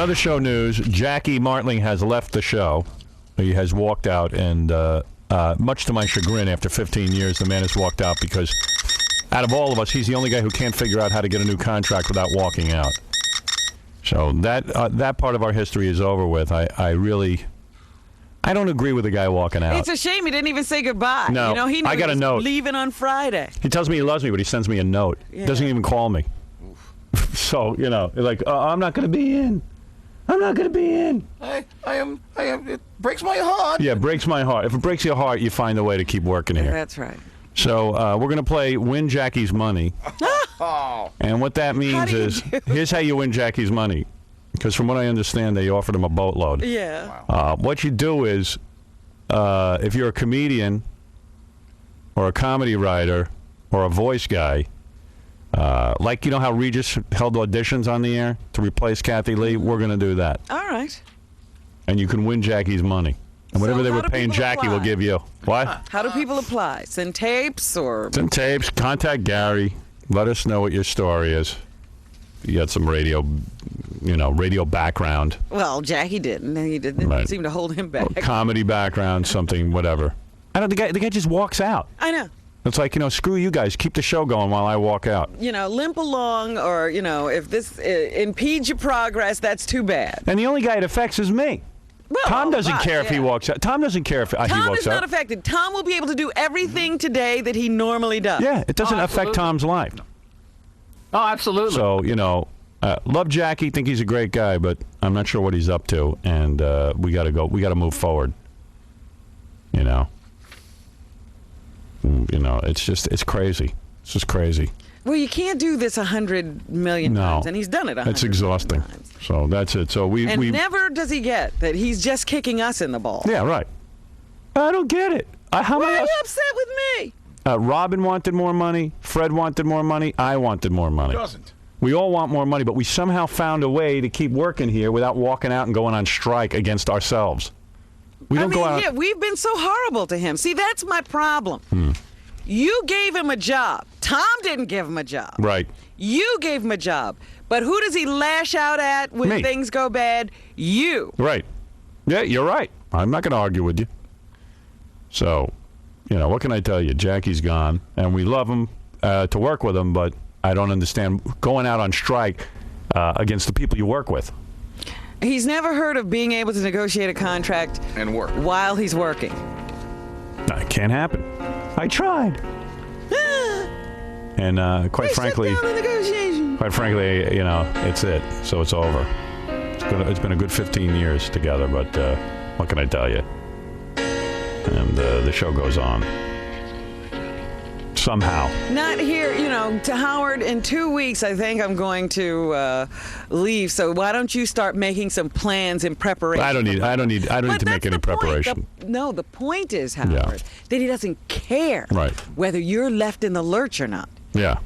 Other show news, Jackie Martling has left the show. He has walked out, and much to my chagrin, after 15 years, the man has walked out because out of all of us, he's the only guy who can't figure out how to get a new contract without walking out. So that part of our history is over with. I don't agree with the guy walking out. It's a shame he didn't even say goodbye. No, you know, he I got a note. Leaving on Friday. He tells me he loves me, but he sends me a note. Yeah. Doesn't even call me. So, you know, like, I'm not going to be in. I'm not going to be in. I am. It breaks my heart. Yeah, it breaks my heart. If it breaks your heart, you find a way to keep working here. That's right. So we're going to play Win Jackie's Money. And what that means is, here's how you win Jackie's money. Because from what I understand, they offered him a boatload. Yeah. Wow. What you do is, if you're a comedian or a comedy writer or a voice guy, like, you know how Regis held auditions on the air to replace Kathy Lee? We're going to do that. All right. And you can win Jackie's money. And whatever they were paying Jackie, we'll give you. What? How do people apply? Send tapes or? Send tapes. Contact Gary. Let us know what your story is. You got some radio background. Well, Jackie didn't. He didn't Right. seem to hold him back. Comedy background, something, whatever. I don't. The guy just walks out. I know. It's like, screw you guys. Keep the show going while I walk out. Limp along, or, if this impedes your progress, that's too bad. And the only guy it affects is me. Well, Tom doesn't care if he walks out. Tom doesn't care if he walks out. Tom is not affected. Tom will be able to do everything today that he normally does. Yeah, it doesn't affect Tom's life. Oh, absolutely. So, love Jackie, think he's a great guy, but I'm not sure what he's up to, and we got to go. We got to move forward. It's crazy. It's just crazy. Well, you can't do this 100 million times, and he's done it 100 It's exhausting. times. So that's it. So we never does he get that he's just kicking us in the ball. Yeah, right. I don't get it. Why are you upset with me? Robin wanted more money. Fred wanted more money. I wanted more money. Doesn't. We all want more money, but we somehow found a way to keep working here without walking out and going on strike against ourselves. We don't go out. Yeah, we've been so horrible to him. See, that's my problem. You gave him a job. Tom didn't give him a job. Right. You gave him a job. But who does he lash out at when Me. things go bad? You. Right. Yeah, you're right. I'm not going to argue with you. So, what can I tell you? Jackie's gone, and we love him to work with him, but I don't understand going out on strike against the people you work with. He's never heard of being able to negotiate a contract And work. while he's working. It can't happen. I tried. And quite frankly, Shut down the negotiation. it's it. So it's over. It's been a good 15 years together, but what can I tell you? And the show goes on. Somehow. Not here, to Howard. In 2 weeks, I think I'm going to leave. So why don't you start making some plans in preparation? I don't need to make any preparation. The point is, Howard, that he doesn't care whether you're left in the lurch or not. Yeah.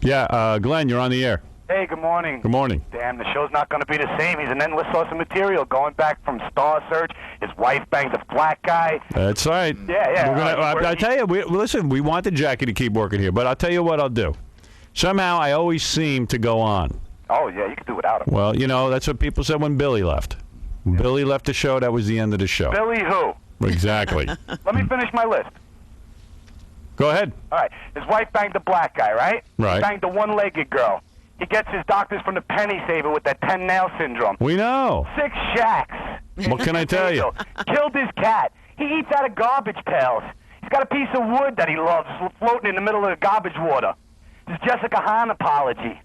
Yeah, Glenn, you're on the air. Hey, good morning. Good morning. Damn, the show's not going to be the same. He's an endless source of material, going back from Star Search. His wife banged a black guy. That's right. Yeah. I tell you, listen, we wanted Jackie to keep working here, but I'll tell you what I'll do. Somehow I always seem to go on. Oh, yeah, you could do without him. Well, that's what people said when Billy left. When Billy left the show, that was the end of the show. Billy who? Exactly. Let me finish my list. Go ahead. All right. His wife banged a black guy, right? Right. He banged a one-legged girl. He gets his doctors from the penny saver with that 10-nail syndrome. We know. 6 shacks. What can I tell you? Killed his cat. He eats out of garbage pails. He's got a piece of wood that he loves floating in the middle of the garbage water. This Jessica Hahn apology.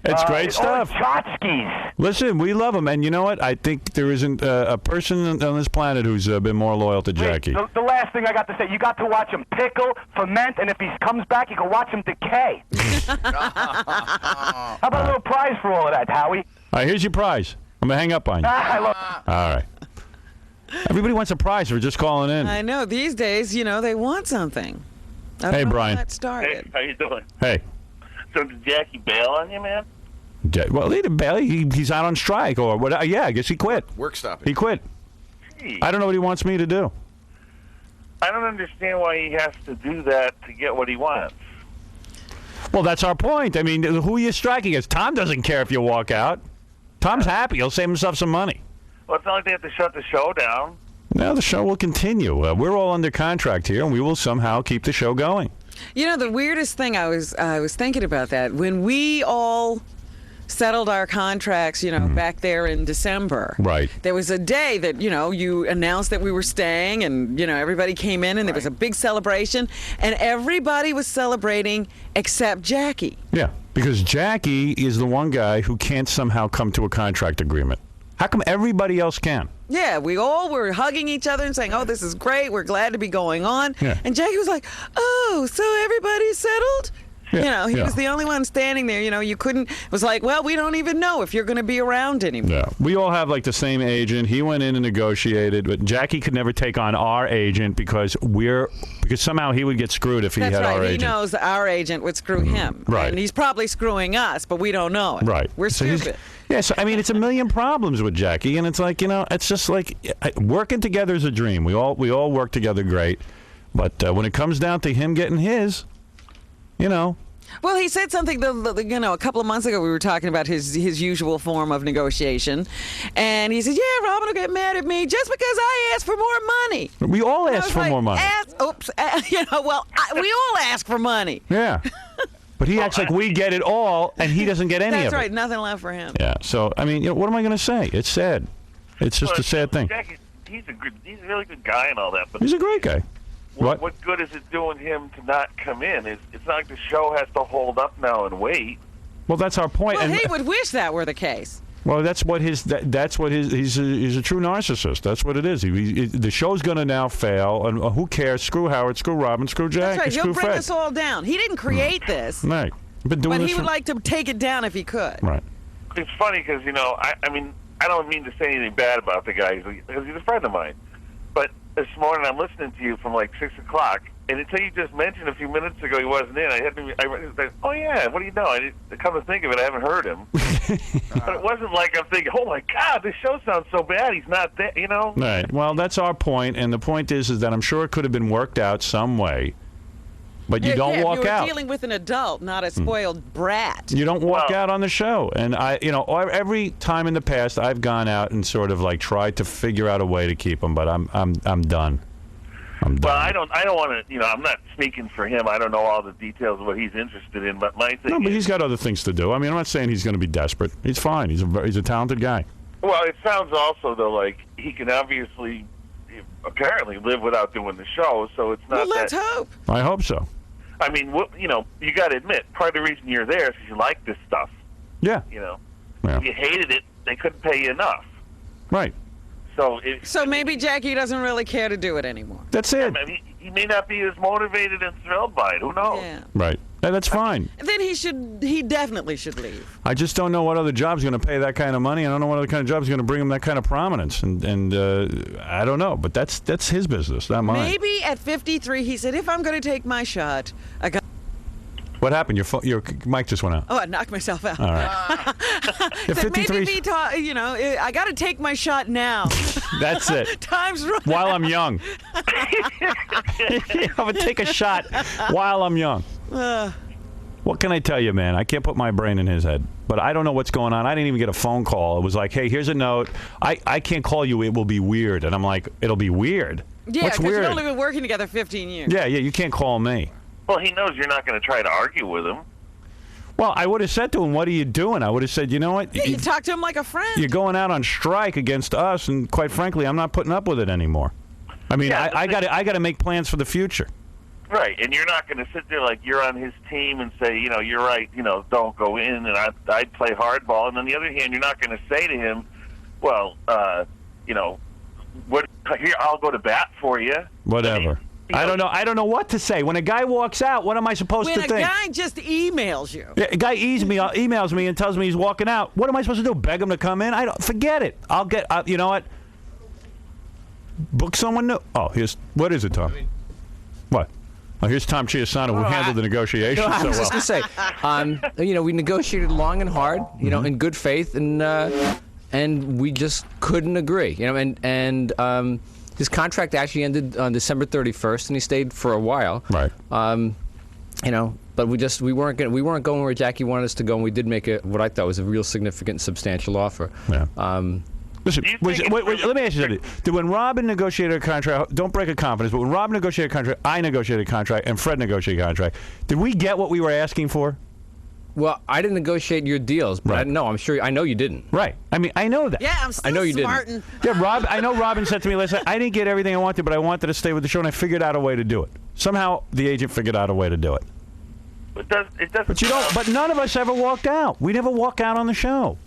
It's great stuff. Tchotchkes. Listen, we love him, and you know what? I think there isn't a person on this planet who's been more loyal to Jackie. Wait, the last thing I got to say, you got to watch him pickle, ferment, and if he comes back, you can watch him decay. How about a little prize for all of that, Howie? All right, here's your prize. I'm going to hang up on you. I love All right. Everybody wants a prize for just calling in. I know. These days, they want something. Hey, Brian. That started. Hey, how you doing? Hey. So did Jackie bail on you, man? Well, he didn't bail. He's out on strike or what? Yeah, I guess he quit. Work stopping. He quit. Gee, I don't know what he wants me to do. I don't understand why he has to do that to get what he wants. Well, that's our point. I mean, who are you striking against? Tom doesn't care if you walk out. Tom's happy. He'll save himself some money. Well, it's not like they have to shut the show down. No, the show will continue. We're all under contract here, and we will somehow keep the show going. You know, the weirdest thing, I was thinking about that. When we all settled our contracts, back there in December. Right. There was a day that, you announced that we were staying and, everybody came in and there was a big celebration and everybody was celebrating except Jackie. Yeah, because Jackie is the one guy who can't somehow come to a contract agreement. How come everybody else can? Yeah, we all were hugging each other and saying, oh, this is great. We're glad to be going on. Yeah. And Jackie was like, oh, so everybody's settled? Yeah, He was the only one standing there. You couldn't. It was like, well, we don't even know if you're going to be around anymore. Yeah, we all have like the same agent. He went in and negotiated, but Jackie could never take on our agent because somehow he would get screwed if he That's had right. our He agent. knows our agent would screw him. Right. And he's probably screwing us, but we don't know it. Right. We're So he's- stupid. Yeah, so I mean, it's a million problems with Jackie, and it's like it's just like working together is a dream. We all work together great, but when it comes down to him getting his, Well, he said something, a couple of months ago. We were talking about his usual form of negotiation, and he said, "Yeah, Robin will get mad at me just because I asked for more money." we all And I ask was for like, more money. We all ask for money. Yeah, but he acts like we get it all, and he doesn't get any That's of it. right. Nothing left for him. Yeah. So I mean, what am I going to say? It's sad. It's just a sad thing. Jackie, he's a really good guy and all that, but He's a great guy. What? what good is it doing him to not come in? It's not like the show has to hold up now and wait. Well, that's our point. Well, and, he would wish that were the case. well, that's what he's a true narcissist. That's what it is. The show's going to now fail, and who cares? Screw Howard, screw Robin, screw Jack, That's right. screw He'll bring Fred. us all down. He didn't create this, Right. Been doing but this he would for- like to take it down if he could. Right. It's funny because I mean I don't mean to say anything bad about the guy because he's a friend of mine, but this morning I'm listening to you from like 6 o'clock, and until you just mentioned a few minutes ago he wasn't in, I was like, oh yeah, what do you know? Come to think of it, I haven't heard him. But it wasn't like I'm thinking, oh my God, this show sounds so bad. He's not there, Right. Well, that's our point, and the point is that I'm sure it could have been worked out some way, but you don't walk you were out. dealing with an adult, not a spoiled brat. You don't walk Well- out on the show. And every time in the past I've gone out and sort of like tried to figure out a way to keep him, but I'm done. I'm done. Well, I don't want to. I'm not speaking for him. I don't know all the details of what he's interested in. But my thing No, but is, he's got other things to do. I mean, I'm not saying he's going to be desperate. He's fine. He's a talented guy. well, it sounds also though like he can obviously, apparently, live without doing the show. So it's not Well, let's that. hope. I hope so. I mean, you got to admit, part of the reason you're there is because you like this stuff. Yeah. Yeah. Yeah. If you hated it, they couldn't pay you enough. Right. So maybe Jackie doesn't really care to do it anymore. That's it. I mean, he may not be as motivated and thrilled by it. Who knows? Yeah. Right. And that's fine. Then he definitely should leave. I just don't know what other job's going to pay that kind of money. I don't know what other kind of job's going to bring him that kind of prominence. And I don't know. But that's his business, not mine. Maybe at 53, he said, if I'm going to take my shot, I got. What happened? Your mic just went out. Oh, I knocked myself out. All right. At Said 53, maybe I got to take my shot now. that's it. Time's running. While I'm young. I'm going to take a shot while I'm young. What can I tell you, man? I can't put my brain in his head. But I don't know what's going on. I didn't even get a phone call. It was like, hey, here's a note. I can't call you. It will be weird. And I'm like, it'll be weird? Yeah, What's because weird? we've only been working together 15 years. Yeah, you can't call me. Well, he knows you're not going to try to argue with him. Well, I would have said to him, what are you doing? I would have said, you know what? Yeah, you talk to him like a friend. You're going out on strike against us, and quite frankly, I'm not putting up with it anymore. I mean, Yeah, I got to make plans for the future. Right, and you're not going to sit there like you're on his team and say, you're right, don't go in, and I'd play hardball. And on the other hand, you're not going to say to him, well, what? Here, I'll go to bat for you. Whatever. I don't know. I don't know what to say. When a guy walks out, what am I supposed when to a think? guy just emails you. Yeah, a guy emails me and tells me he's walking out. What am I supposed to do? Beg him to come in? I don't. Forget it. I'll get. You know what? Book someone new. Oh, what is it, Tom? What? Oh, here's Tom Chiasano, who handled the negotiations I so was well. just going to say, we negotiated long and hard, in good faith, and we just couldn't agree, and his contract actually ended on December 31st, and he stayed for a while. Right. But we weren't going where Jackie wanted us to go, and we did make what I thought was a real significant, substantial offer. Yeah. Listen, wait, let me ask you something. When Robin negotiated a contract, don't break a confidence, but when Robin negotiated a contract, I negotiated a contract, and Fred negotiated a contract, did we get what we were asking for? Well, I didn't negotiate your deals, but I'm sure I know you didn't. Right. I mean, I know that. Yeah, I'm still I know you smarting. didn't. Yeah, I know Robin said to me last night, I didn't get everything I wanted, but I wanted to stay with the show, and I figured out a way to do it. Somehow, the agent figured out a way to do it. It doesn't. But you don't. But none of us ever walked out. We never walk out on the show.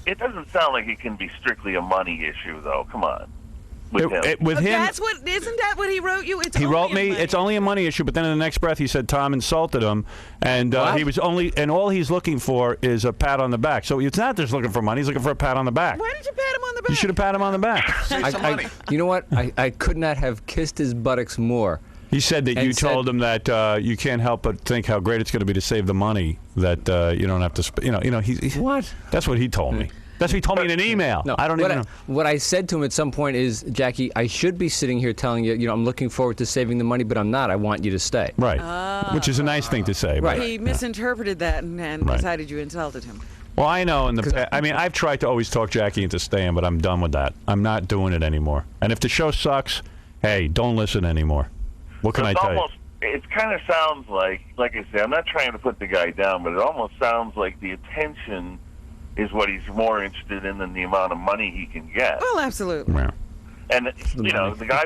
It doesn't sound like it can be strictly a money issue, though. Come on. With him. With him, Isn't that what he wrote you? He wrote me. It's only a money issue. But then in the next breath, he said Tom insulted him, and he was and all he's looking for is a pat on the back. So it's not just looking for money. He's looking for a pat on the back. Why did you pat him on the back? You should have pat him on the back. Save some money. You know what? I could not have kissed his buttocks more. He said that you told him that you can't help but think how great it's going to be to save the money that you don't have to. What? That's what he told me. That's what he told me in an email. No, I don't even know. What I said to him at some point is, Jackie, I should be sitting here telling you, I'm looking forward to saving the money, but I'm not. I want you to stay. Right. Which is a nice thing to say. Right. He misinterpreted that and decided you insulted him. Well, I know I've tried to always talk Jackie into staying, but I'm done with that. I'm not doing it anymore. And if the show sucks, hey, don't listen anymore. What can I tell you? It kind of sounds like I say, I'm not trying to put the guy down, but it almost sounds like the attention is what he's more interested in than the amount of money he can get. Well, absolutely. Yeah. And the guy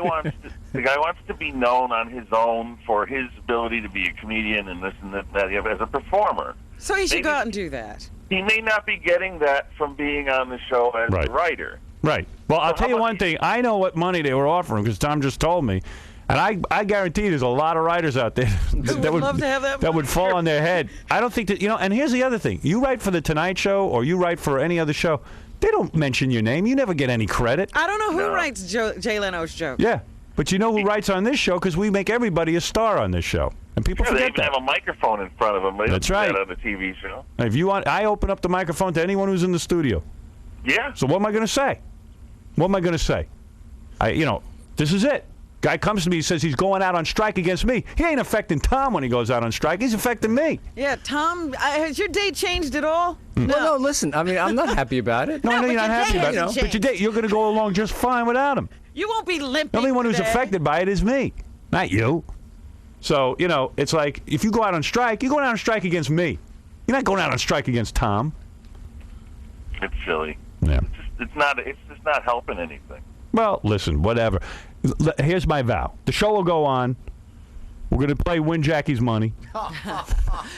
wants to be known on his own for his ability to be a comedian and this and that as a performer. So he should go out and do that. He may not be getting that from being on the show as a writer. Right. Well, I'll tell you one thing. I know what money they were offering because Tom just told me. And I guarantee there's a lot of writers out there that would love to have that would fall on their head. I don't think that, and here's the other thing. You write for The Tonight Show or you write for any other show, they don't mention your name. You never get any credit. I don't know who writes Jay Leno's jokes. Yeah. But you know who writes on this show because we make everybody a star on this show. And people they forget even that. have a microphone in front of them. They That's don't do right. that on the TV show. If you want, I open up the microphone to anyone who's in the studio. Yeah. So what am I going to say? What am I going to say? This is it. Guy comes to me and says he's going out on strike against me. He ain't affecting Tom when he goes out on strike. He's affecting me. Yeah, Tom, has your date changed at all? Well, no, listen. I mean, I'm not happy about it. No, I know you're but not your happy date about it. hasn't But your date, you're going to go along just fine without him. You won't be limping. The only one who's today. affected by it is me, not you. So, it's like if you go out on strike, you're going out on strike against me. You're not going out on strike against Tom. It's silly. Yeah. It's just not helping anything. Well, listen, whatever. Here's my vow. The show will go on. We're going to play Win Jackie's Money.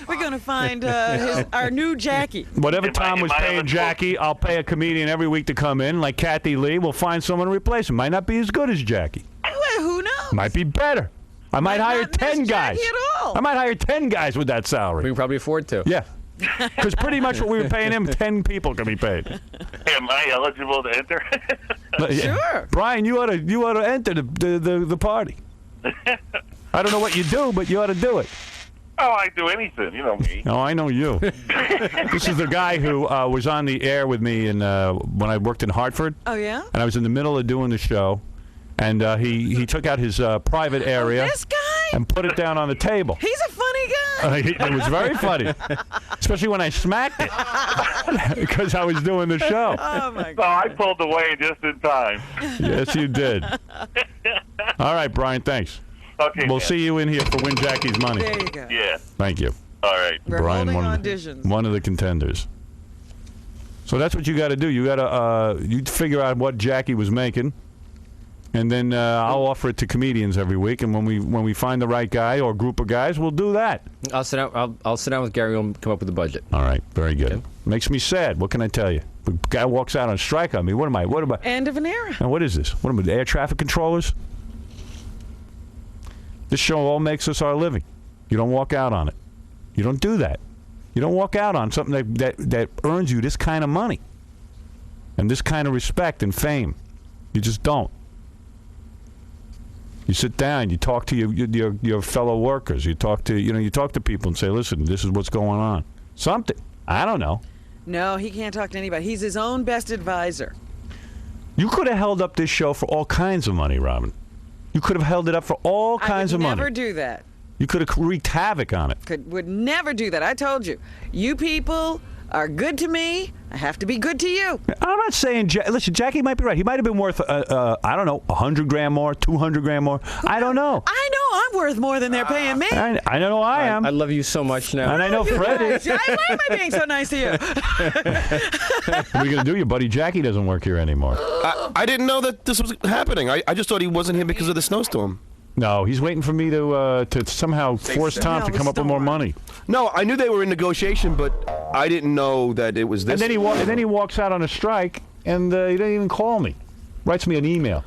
We're going to find our new Jackie. Whatever It might- Tom it was might have paying a Jackie, I'll pay a comedian every week to come in, like Kathy Lee. We'll find someone to replace him. Might not be as good as Jackie. Well, who knows? Might be better. I might hire not miss 10 guys. Jackie at all. I might hire 10 guys with that We salary. can probably afford to. Yeah. Because pretty much what we were paying him, 10 people can be paid. Am I eligible to enter? Sure. Brian, you ought to enter the party. I don't know what you do, but you ought to do it. Oh, I do anything. You know me. Oh, I know you. This is the guy who was on the air with me when I worked in Hartford. Oh, yeah? And I was in the middle of doing the show, and he took out his private area This guy? and put it down on the table. He's a funny guy. It was very funny, especially when I smacked it because I was doing the show. Oh, my So God. I pulled away just in time. Yes, you did. All right, Brian, thanks. Okay. We'll man. see you in here for Win Jackie's Money. There you go. Yeah. Thank you. All right. We're Brian, holding one auditions. of the contenders. So that's what you got to do. You got to you figure out what Jackie was making, and then I'll offer it to comedians every week. And when we find the right guy or group of guys, we'll do that. I'll sit down. I'll sit down with Gary and come up with a budget. All right, very good. Okay. Makes me sad. What can I tell you? The guy walks out on strike on me. What am I? What am I? End of an era. Now, what is this? What am I? The air traffic controllers? This show all makes us our living. You don't walk out on it. You don't do that. You don't walk out on something that earns you this kind of money and this kind of respect and fame. You just don't. You sit down. You talk to your fellow workers. You talk to people and say, "Listen, this is what's going on." Something. I don't know. No, he can't talk to anybody. He's his own best advisor. You could have held up this show for all kinds of money, Robin. You could have held it up for all kinds of I would money. never do that. You could have wreaked havoc on it. Would never do that. I told you. You people are good to me. I have to be good to you. I'm not saying. Listen, Jackie might be right. He might have been worth, I don't know, 100 grand more, 200 grand more. I don't know. I know I'm worth more than they're paying me. I know I am. I love you so much now. And I know Fred is. Why am I being so nice to you? What are you going to do? Your buddy Jackie doesn't work here anymore. I didn't know that this was happening. I just thought he wasn't here because of the snowstorm. No, he's waiting for me to somehow force Tom to come up with more money. No, I knew they were in negotiation, but I didn't know that it was this. And then he walks out on a strike, and he doesn't even call me. Writes me an email.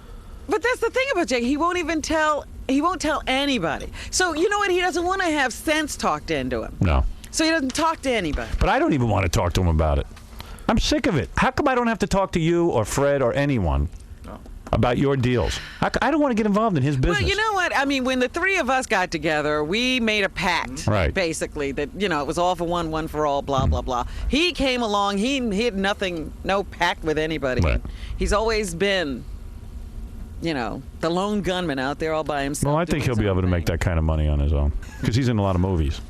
But that's the thing about Jake. He won't even tell. He won't tell anybody. So you know what? He doesn't want to have sense talked into him. No. So he doesn't talk to anybody. But I don't even want to talk to him about it. I'm sick of it. How come I don't have to talk to you or Fred or anyone about your deals? I don't want to get involved in his business. Well, you know what? I mean, when the three of us got together, we made a pact, right? Basically, that it was all for one for all, blah blah blah. He came along. He had no pact with anybody. Right. He's always been, the lone gunman out there all by himself. Well, I think he'll be able to make that kind of money on his own because he's in a lot of movies.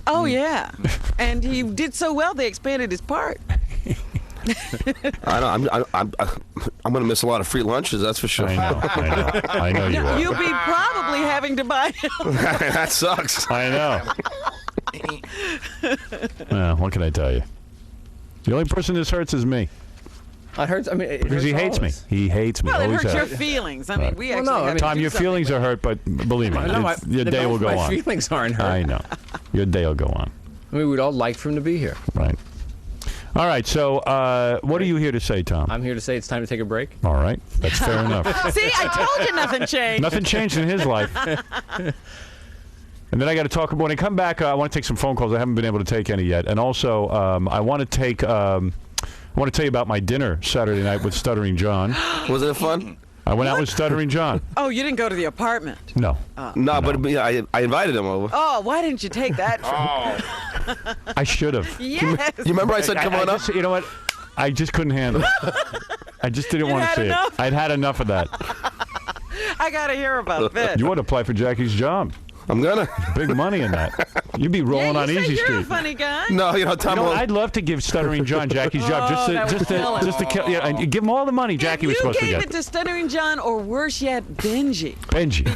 Oh yeah, and he did so well they expanded his part. I'm going to miss a lot of free lunches, that's for sure. I know you are. You'll be probably having to buy him. That sucks. I know. Well, what can I tell you? The only person this hurts is me. It hurts. I mean, because he hates me. He hates me. Well, it Always hurts your has. feelings. I mean, we actually have to Tom, do your something feelings with are hurt, but believe me, your day will go on. My feelings aren't hurt. I know. Your day will go on. I mean, we'd all like for him to be here. Right. All right, so what are you here to say, Tom? I'm here to say it's time to take a break. All right, that's fair enough. See, I told you nothing changed. Nothing changed in his life. And then I got to talk about, when I come back, I want to take some phone calls. I haven't been able to take any yet. And also, I want to take, I want to tell you about my dinner Saturday night with Stuttering John. Was it fun? I went out with Stuttering John. Oh, you didn't go to the apartment? No. But I invited him over. Oh, why didn't you take that? I should have. Yes. You remember I said, come on up? You know what? I just couldn't handle it. I just didn't want to had see enough? it. I'd had enough of that. I got to hear about this. You ought to apply for Jackie's job. I'm gonna. Big money in that. You'd be rolling on you Easy you're Street. a funny guy. No, Tom. I'd love to give Stuttering John Jackie's job just to kill. Yeah, and give him all the money Jackie was supposed to You get. gave it to Stuttering John, or worse yet, Benji. Benji.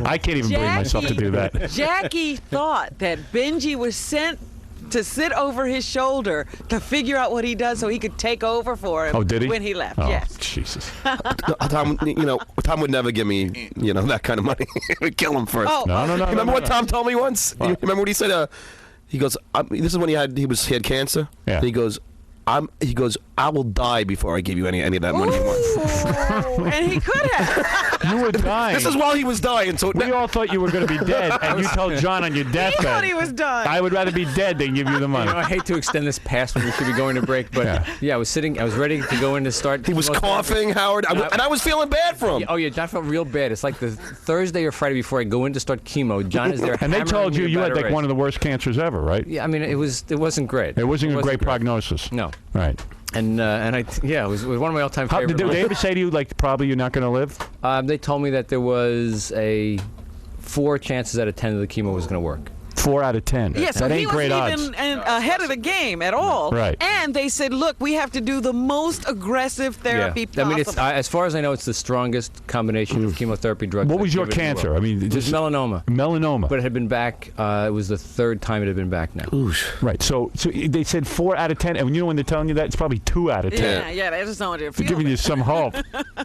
I can't even bring myself to do that. Jackie thought that Benji was sent to sit over his shoulder to figure out what he does so he could take over for him. Oh, did he? When he left, Oh, yes. Jesus. Tom, Tom would never give me, that kind of money. We'd kill him first. Oh, No. Remember what Tom told me once? You remember what he said? He goes, this is when he had cancer. Yeah. He goes, I will die before I give you any of that money you want. Ooh, and he could have. You were dying. This is while he was dying. So We all thought you were going to be dead, and you told John on your He deathbed. thought he was done. I would rather be dead than give you the money. I hate to extend this past when we should be going to break, but I was ready to go in to start. he was coughing, Howard, and I was feeling bad for him. Oh yeah, John felt real bad. It's like the Thursday or Friday before I go in to start chemo. John is there, And they told you hammering me had about like a one of the worst cancers ever, right? Yeah, I mean it wasn't great. It wasn't a great prognosis. No. Right. And it was one of my all-time How, favorite. did they ever say to you, like, probably you're not going to live? They told me that there was a 4 chances out of 10 that the chemo was going to work. 4 out of 10. Yeah, so that he ain't great wasn't odds. even ahead of the game at all. Right. And they said, look, we have to do the most aggressive therapy I mean, possible. as far as I know, it's the strongest combination of chemotherapy drugs. What was your given in the cancer? world. I mean, It was melanoma. Melanoma. But it had been back. It was the 3rd time it had been back now. Right. So they said 4 out of 10, and when they're telling you that, it's probably 2 out of 10. yeah, they just don't want you to feel They're giving you some hope.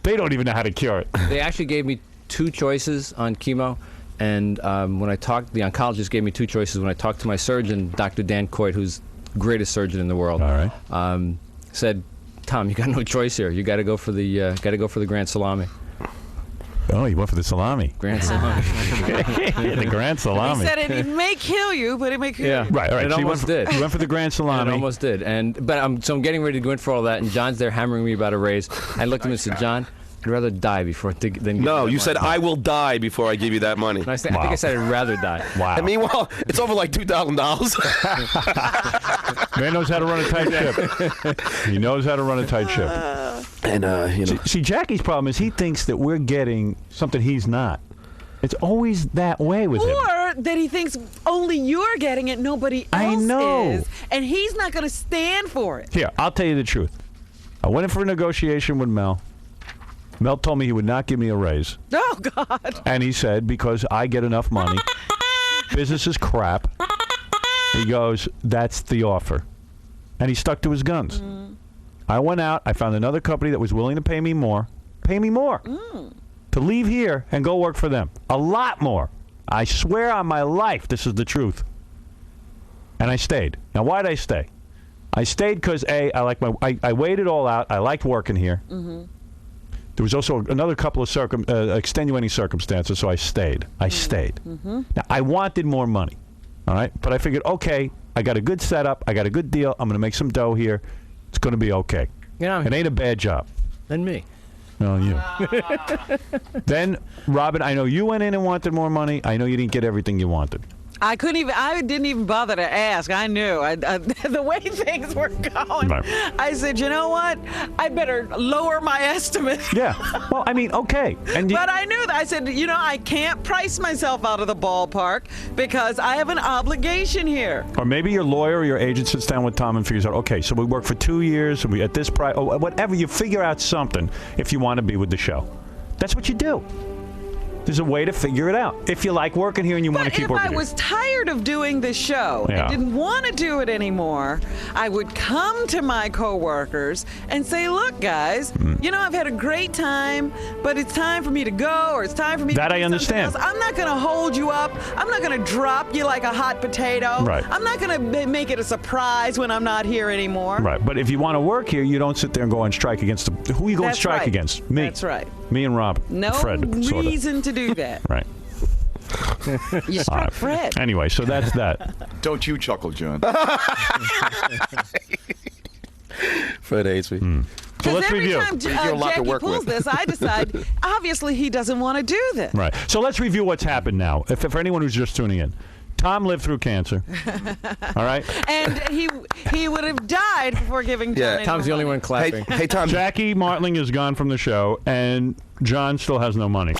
They don't even know how to cure it. They actually gave me 2 choices on chemo. And when I talked, the oncologist gave me 2 choices. When I talked to my surgeon, Dr. Dan Coit, who's the greatest surgeon in the world, All right. said, "Tom, you got no choice here. You got to go for the Grand Salami." Oh, you went for the salami. Grand Salami. The Grand Salami. He said it may kill you, but it may cure you. Right, all right. It So you almost went did. You went for the Grand And Salami. it almost did. But I'm getting ready to go in for all that, and John's there hammering me about a raise. I looked at him and said, "John, I'd rather die before than give you No, that you money." said, I will die before I give you that money. And I think I said I'd rather die. Wow. And meanwhile, it's over like $2,000. Man knows how to run a tight ship. He knows how to run a tight ship. And, See, Jackie's problem is he thinks that we're getting something he's not. It's always that way with him. Or that he thinks only you're getting it, nobody else I know. is. And he's not going to stand for it. Here, I'll tell you the truth. I went in for a negotiation with Mel. Mel told me he would not give me a raise. Oh, God. And he said, because I get enough money, business is crap. He goes, that's the offer. And he stuck to his guns. I went out. I found another company that was willing to pay me more. To leave here and go work for them. A lot more. I swear on my life this is the truth. And I stayed. Now, why did I stay? I stayed because, A, I weighed it all out. I liked working here. There was also another couple of extenuating circumstances, so I stayed. I stayed. Now, I wanted more money, all right? But I figured, okay, I got a good setup. I got a good deal. I'm going to make some dough here. It's going to be okay. It ain't a bad job. Than me. No, you. Then, Robin, I know you went in and wanted more money. I know you didn't get everything you wanted. I didn't even bother to ask. I knew. The way things were going, Right. I said, you know what? I better lower my estimate. Yeah. Well, I mean, okay. But I knew that. I said, I can't price myself out of the ballpark because I have an obligation here. Or maybe your lawyer or your agent sits down with Tom and figures out, okay, so we work for 2 years, and we at this price, or whatever. You figure out something if you want to be with the show. That's what you do. There's a way to figure it out. If you like working here and you want to keep working But if I was tired of doing this show and didn't want to do it anymore, I would come to my coworkers and say, look, guys, I've had a great time, but it's time for me to go, or it's time for me to do I understand. something else. I'm not going to hold you up. I'm not going to drop you like a hot potato. Right. I'm not going to make it a surprise when I'm not here anymore. Right. But if you want to work here, you don't sit there and go on strike against who are you going to strike against? Me. That's right. Me and Rob. No Fred, reason to do that. Right. You struck Fred. Anyway, so that's that. Don't you chuckle, John. Fred hates me. So Because let's every review. time Jackie pulls this, I decide, obviously, he doesn't want to do this. Right. So let's review what's happened now. If for anyone who's just tuning in, Tom lived through cancer. All right. And he would have died before giving John any Tom's the only money. one clapping. Hey, Tom. Jackie Martling is gone from the show, and John still has no money.